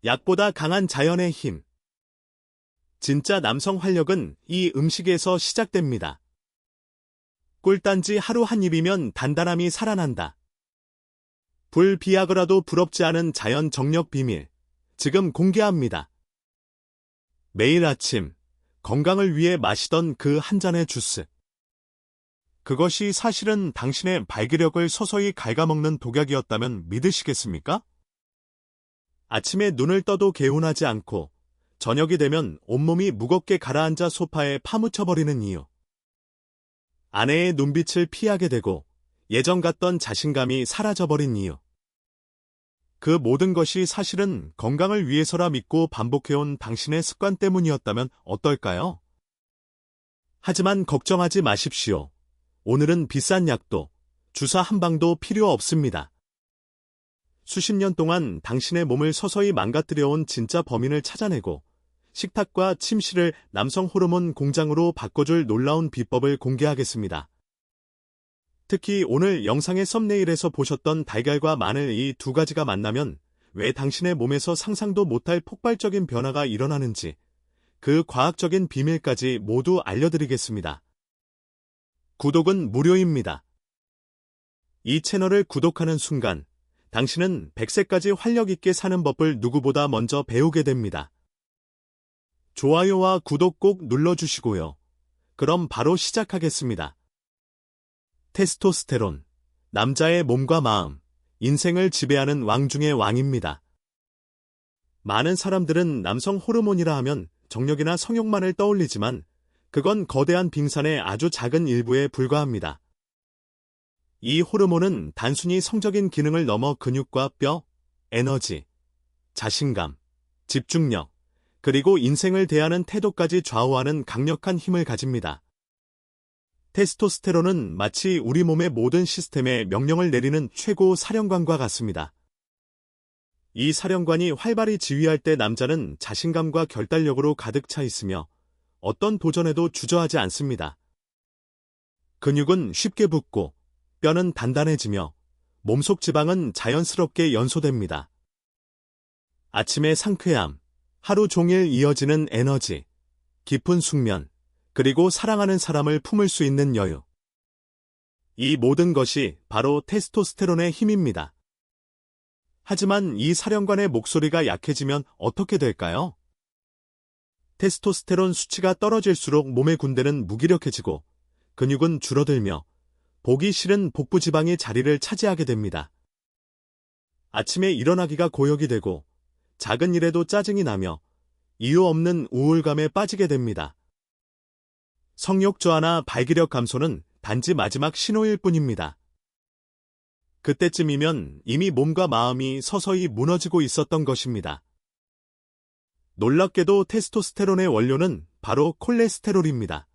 약보다 강한 자연의 힘. 진짜 남성 활력은 이 음식에서 시작됩니다. 꿀단지 하루 한 입이면 단단함이 살아난다. 불비아그라도 부럽지 않은 자연 정력 비밀. 지금 공개합니다. 매일 아침 건강을 위해 마시던 그 한 잔의 주스. 그것이 사실은 당신의 발기력을 서서히 갉아먹는 독약이었다면 믿으시겠습니까? 아침에 눈을 떠도 개운하지 않고 저녁이 되면 온몸이 무겁게 가라앉아 소파에 파묻혀버리는 이유. 아내의 눈빛을 피하게 되고 예전 같던 자신감이 사라져버린 이유. 그 모든 것이 사실은 건강을 위해서라 믿고 반복해온 당신의 습관 때문이었다면 어떨까요? 하지만 걱정하지 마십시오. 오늘은 비싼 약도, 주사 한 방도 필요 없습니다. 수십 년 동안 당신의 몸을 서서히 망가뜨려온 진짜 범인을 찾아내고 식탁과 침실을 남성 호르몬 공장으로 바꿔줄 놀라운 비법을 공개하겠습니다. 특히 오늘 영상의 썸네일에서 보셨던 달걀과 마늘 이 두 가지가 만나면 왜 당신의 몸에서 상상도 못할 폭발적인 변화가 일어나는지 그 과학적인 비밀까지 모두 알려드리겠습니다. 구독은 무료입니다. 이 채널을 구독하는 순간 당신은 100세까지 활력 있게 사는 법을 누구보다 먼저 배우게 됩니다. 좋아요와 구독 꼭 눌러주시고요. 그럼 바로 시작하겠습니다. 테스토스테론, 남자의 몸과 마음, 인생을 지배하는 왕 중의 왕입니다. 많은 사람들은 남성 호르몬이라 하면 정력이나 성욕만을 떠올리지만 그건 거대한 빙산의 아주 작은 일부에 불과합니다. 이 호르몬은 단순히 성적인 기능을 넘어 근육과 뼈, 에너지, 자신감, 집중력, 그리고 인생을 대하는 태도까지 좌우하는 강력한 힘을 가집니다. 테스토스테론은 마치 우리 몸의 모든 시스템에 명령을 내리는 최고 사령관과 같습니다. 이 사령관이 활발히 지휘할 때 남자는 자신감과 결단력으로 가득 차 있으며 어떤 도전에도 주저하지 않습니다. 근육은 쉽게 붙고 뼈는 단단해지며 몸속 지방은 자연스럽게 연소됩니다. 아침의 상쾌함, 하루 종일 이어지는 에너지, 깊은 숙면, 그리고 사랑하는 사람을 품을 수 있는 여유. 이 모든 것이 바로 테스토스테론의 힘입니다. 하지만 이 사령관의 목소리가 약해지면 어떻게 될까요? 테스토스테론 수치가 떨어질수록 몸의 군대는 무기력해지고 근육은 줄어들며 보기 싫은 복부 지방이 자리를 차지하게 됩니다. 아침에 일어나기가 고역이 되고 작은 일에도 짜증이 나며 이유 없는 우울감에 빠지게 됩니다. 성욕 저하나 발기력 감소는 단지 마지막 신호일 뿐입니다. 그때쯤이면 이미 몸과 마음이 서서히 무너지고 있었던 것입니다. 놀랍게도 테스토스테론의 원료는 바로 콜레스테롤입니다.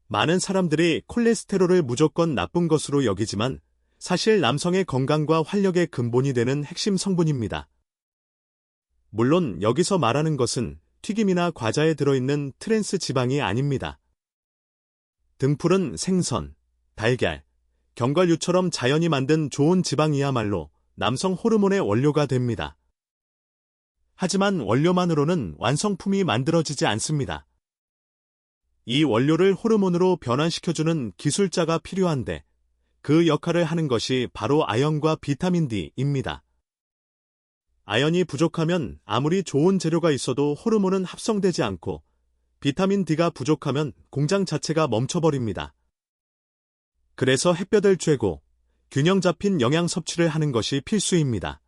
많은 사람들이 콜레스테롤을 무조건 나쁜 것으로 여기지만 사실 남성의 건강과 활력의 근본이 되는 핵심 성분입니다. 물론 여기서 말하는 것은 튀김이나 과자에 들어있는 트랜스 지방이 아닙니다. 등푸른 생선, 달걀, 견과류처럼 자연이 만든 좋은 지방이야말로 남성 호르몬의 원료가 됩니다. 하지만 원료만으로는 완성품이 만들어지지 않습니다. 이 원료를 호르몬으로 변환시켜주는 기술자가 필요한데 그 역할을 하는 것이 바로 아연과 비타민 D입니다. 아연이 부족하면 아무리 좋은 재료가 있어도 호르몬은 합성되지 않고 비타민 D가 부족하면 공장 자체가 멈춰버립니다. 그래서 햇볕을 쬐고 균형 잡힌 영양 섭취를 하는 것이 필수입니다.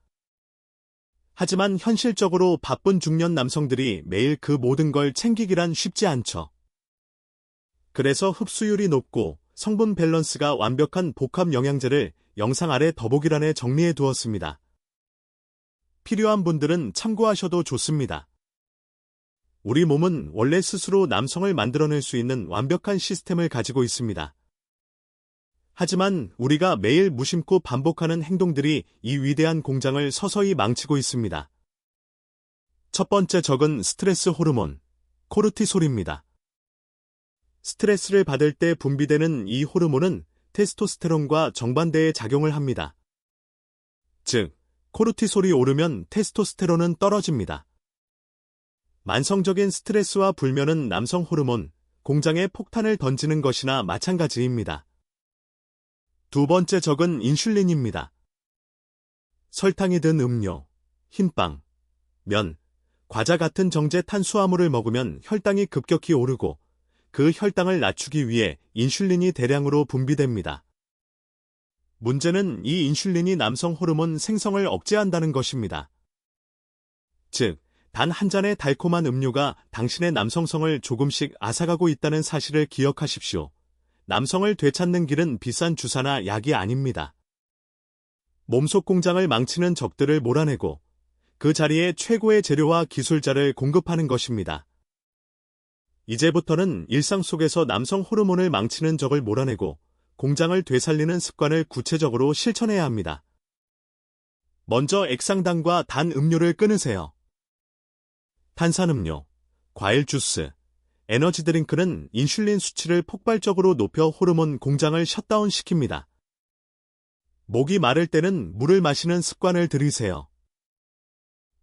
하지만 현실적으로 바쁜 중년 남성들이 매일 그 모든 걸 챙기기란 쉽지 않죠. 그래서 흡수율이 높고 성분 밸런스가 완벽한 복합 영양제를 영상 아래 더보기란에 정리해 두었습니다. 필요한 분들은 참고하셔도 좋습니다. 우리 몸은 원래 스스로 남성을 만들어낼 수 있는 완벽한 시스템을 가지고 있습니다. 하지만 우리가 매일 무심코 반복하는 행동들이 이 위대한 공장을 서서히 망치고 있습니다. 첫 번째 적은 스트레스 호르몬, 코르티솔입니다. 스트레스를 받을 때 분비되는 이 호르몬은 테스토스테론과 정반대의 작용을 합니다. 즉, 코르티솔이 오르면 테스토스테론은 떨어집니다. 만성적인 스트레스와 불면은 남성 호르몬, 공장에 폭탄을 던지는 것이나 마찬가지입니다. 두 번째 적은 인슐린입니다. 설탕이 든 음료, 흰빵, 면, 과자 같은 정제 탄수화물을 먹으면 혈당이 급격히 오르고 그 혈당을 낮추기 위해 인슐린이 대량으로 분비됩니다. 문제는 이 인슐린이 남성 호르몬 생성을 억제한다는 것입니다. 즉, 단 한 잔의 달콤한 음료가 당신의 남성성을 조금씩 앗아가고 있다는 사실을 기억하십시오. 남성을 되찾는 길은 비싼 주사나 약이 아닙니다. 몸속 공장을 망치는 적들을 몰아내고 그 자리에 최고의 재료와 기술자를 공급하는 것입니다. 이제부터는 일상 속에서 남성 호르몬을 망치는 적을 몰아내고 공장을 되살리는 습관을 구체적으로 실천해야 합니다. 먼저 액상당과 단 음료를 끊으세요. 탄산음료, 과일 주스, 에너지 드링크는 인슐린 수치를 폭발적으로 높여 호르몬 공장을 셧다운시킵니다. 목이 마를 때는 물을 마시는 습관을 들이세요.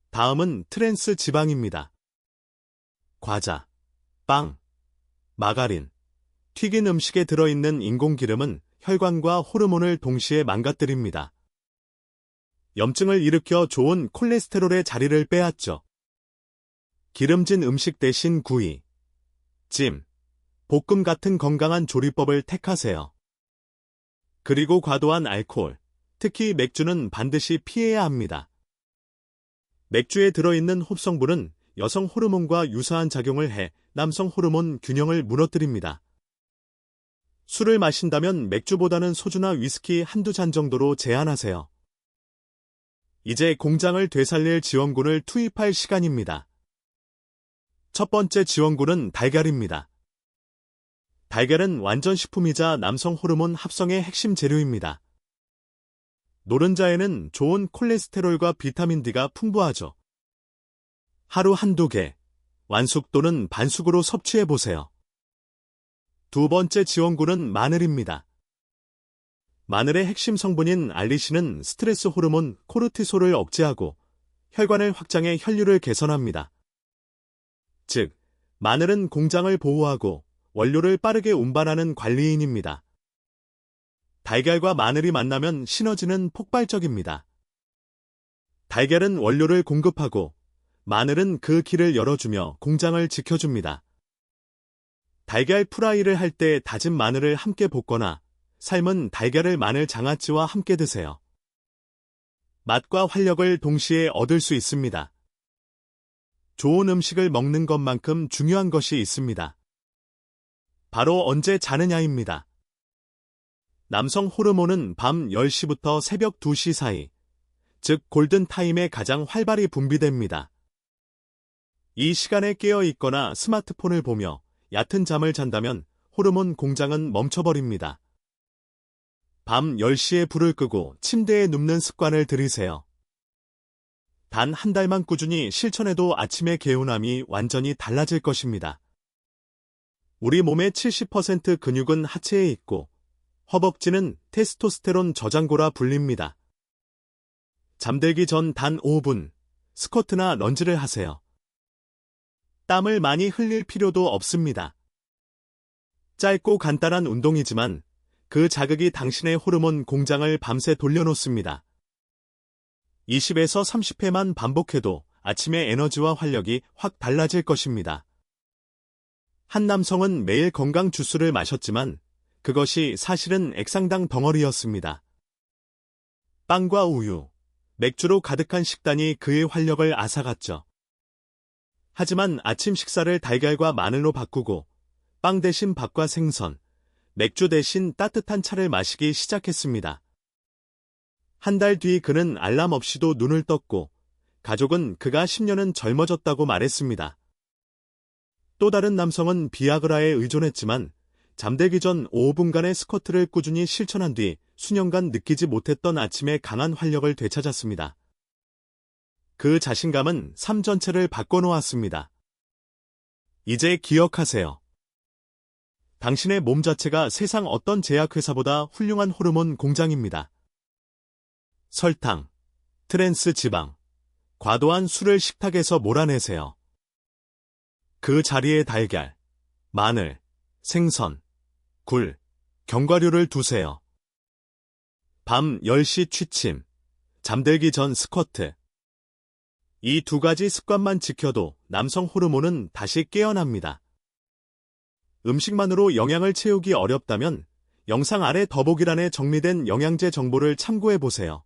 다음은 트랜스 지방입니다. 과자, 빵, 마가린, 튀긴 음식에 들어있는 인공기름은 혈관과 호르몬을 동시에 망가뜨립니다. 염증을 일으켜 좋은 콜레스테롤의 자리를 빼앗죠. 기름진 음식 대신 구이, 찜, 볶음 같은 건강한 조리법을 택하세요. 그리고 과도한 알코올, 특히 맥주는 반드시 피해야 합니다. 맥주에 들어있는 홉성분은 여성 호르몬과 유사한 작용을 해 남성 호르몬 균형을 무너뜨립니다. 술을 마신다면 맥주보다는 소주나 위스키 한두 잔 정도로 제한하세요. 이제 공장을 되살릴 지원군을 투입할 시간입니다. 첫 번째 지원군은 달걀입니다. 달걀은 완전식품이자 남성 호르몬 합성의 핵심 재료입니다. 노른자에는 좋은 콜레스테롤과 비타민 D가 풍부하죠. 하루 한두 개, 완숙 또는 반숙으로 섭취해보세요. 두 번째 지원군은 마늘입니다. 마늘의 핵심 성분인 알리신은 스트레스 호르몬 코르티솔을 억제하고 혈관을 확장해 혈류를 개선합니다. 즉, 마늘은 공장을 보호하고 원료를 빠르게 운반하는 관리인입니다. 달걀과 마늘이 만나면 시너지는 폭발적입니다. 달걀은 원료를 공급하고 마늘은 그 길을 열어주며 공장을 지켜줍니다. 달걀 프라이를 할 때 다진 마늘을 함께 볶거나 삶은 달걀을 마늘 장아찌와 함께 드세요. 맛과 활력을 동시에 얻을 수 있습니다. 좋은 음식을 먹는 것만큼 중요한 것이 있습니다. 바로 언제 자느냐입니다. 남성 호르몬은 밤 10시부터 새벽 2시 사이, 즉 골든타임에 가장 활발히 분비됩니다. 이 시간에 깨어 있거나 스마트폰을 보며 얕은 잠을 잔다면 호르몬 공장은 멈춰버립니다. 밤 10시에 불을 끄고 침대에 눕는 습관을 들이세요. 단 한 달만 꾸준히 실천해도 아침의 개운함이 완전히 달라질 것입니다. 우리 몸의 70% 근육은 하체에 있고 허벅지는 테스토스테론 저장고라 불립니다. 잠들기 전 단 5분 스쿼트나 런지를 하세요. 땀을 많이 흘릴 필요도 없습니다. 짧고 간단한 운동이지만 그 자극이 당신의 호르몬 공장을 밤새 돌려놓습니다. 20에서 30회만 반복해도 아침의 에너지와 활력이 확 달라질 것입니다. 한 남성은 매일 건강 주스를 마셨지만 그것이 사실은 액상당 덩어리였습니다. 빵과 우유, 맥주로 가득한 식단이 그의 활력을 앗아갔죠. 하지만 아침 식사를 달걀과 마늘로 바꾸고 빵 대신 밥과 생선, 맥주 대신 따뜻한 차를 마시기 시작했습니다. 한 달 뒤 그는 알람 없이도 눈을 떴고 가족은 그가 10년은 젊어졌다고 말했습니다. 또 다른 남성은 비아그라에 의존했지만 잠들기 전 5분간의 스쿼트를 꾸준히 실천한 뒤 수년간 느끼지 못했던 아침의 강한 활력을 되찾았습니다. 그 자신감은 삶 전체를 바꿔놓았습니다. 이제 기억하세요. 당신의 몸 자체가 세상 어떤 제약회사보다 훌륭한 호르몬 공장입니다. 설탕, 트랜스 지방, 과도한 술을 식탁에서 몰아내세요. 그 자리에 달걀, 마늘, 생선, 굴, 견과류를 두세요. 밤 10시 취침, 잠들기 전 스쿼트. 이 두 가지 습관만 지켜도 남성 호르몬은 다시 깨어납니다. 음식만으로 영양을 채우기 어렵다면 영상 아래 더보기란에 정리된 영양제 정보를 참고해보세요.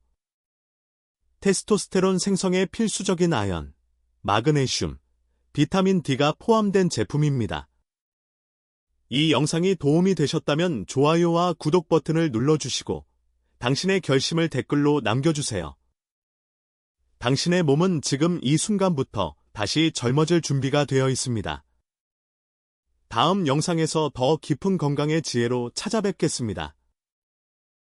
테스토스테론 생성에 필수적인 아연, 마그네슘, 비타민 D가 포함된 제품입니다. 이 영상이 도움이 되셨다면 좋아요와 구독 버튼을 눌러주시고 당신의 결심을 댓글로 남겨주세요. 당신의 몸은 지금 이 순간부터 다시 젊어질 준비가 되어 있습니다. 다음 영상에서 더 깊은 건강의 지혜로 찾아뵙겠습니다.